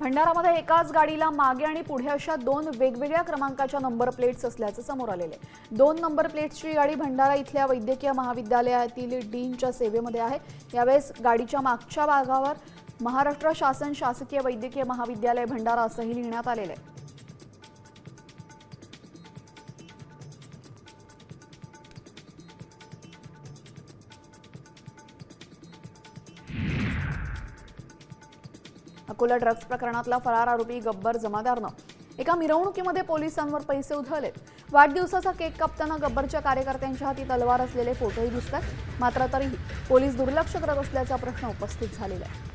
भंडारामध्ये एकाच गाडीला मागे आणि पुढे अशा दोन वेगवेगळ्या क्रमांकाच्या नंबर प्लेट्स असल्याचं समोर आलेले आहे। दोन नंबर प्लेट्सची गाडी भंडारा इथल्या वैद्यकीय महाविद्यालयातील डीनच्या सेवेमध्ये आहे। यावेळेस गाडीच्या मागच्या भागावर महाराष्ट्र शासन शासकीय वैद्यकीय महाविद्यालय भंडारा असंही लिहिण्यात आलेलं आहे। अकोला ड्रग्स प्रकरणातला फरार आरोपी गब्बर जमादारनं एका मिरवणुकीमध्ये पोलिसांवर पैसे उधळलेत। वाढदिवसाचा केक कापताना गब्बरच्या कार्यकर्त्यांच्या हाती तलवार असलेले फोटोही दिसतात। मात्र तरीही पोलीस दुर्लक्ष करत असल्याचा प्रश्न उपस्थित झालेला आहे।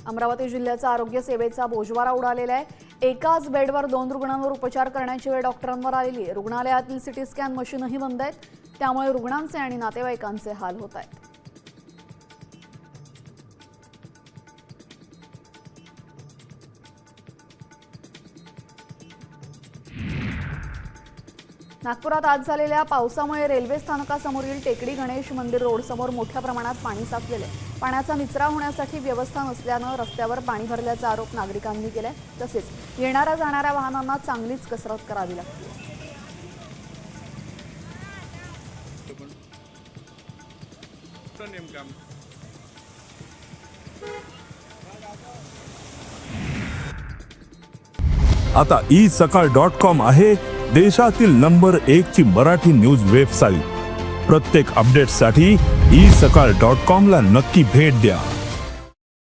अमरावती जिल्ह्याचा आरोग्य सेवेचा बोजवारा उडालेला आहे। एकाच बेडवर दोन रुग्णांवर उपचार करण्याची वेळ डॉक्टरांवर आलेली आहे। रुग्णालयातील सिटी स्कॅन मशीनही बंद आहेत, त्यामुळे रुग्णांचे आणि नातेवाईकांचे हाल होत आहेत। नागपुरात आज झालेल्या पावसामुळे रेल्वे स्थानकासमोरील टेकडी गणेश मंदिर रोड समोर मोठ्या प्रमाणात पाणी साचलेले आहे। पाण्याचा निचरा होण्यासाठी व्यवस्था नसल्यानं रस्त्यावर पाणी भरल्याचा आरोप नागरिकांनी केलाय। तसेच येणाऱ्या जाणाऱ्या वाहनांना चांगलीच कसरत करावी लागते। आता isakal.com आहे देशातील नंबर 1 ची मराठी न्यूज वेबसाईट। प्रत्येक अपडेटसाठी isakal.com ला नक्की भेट द्या।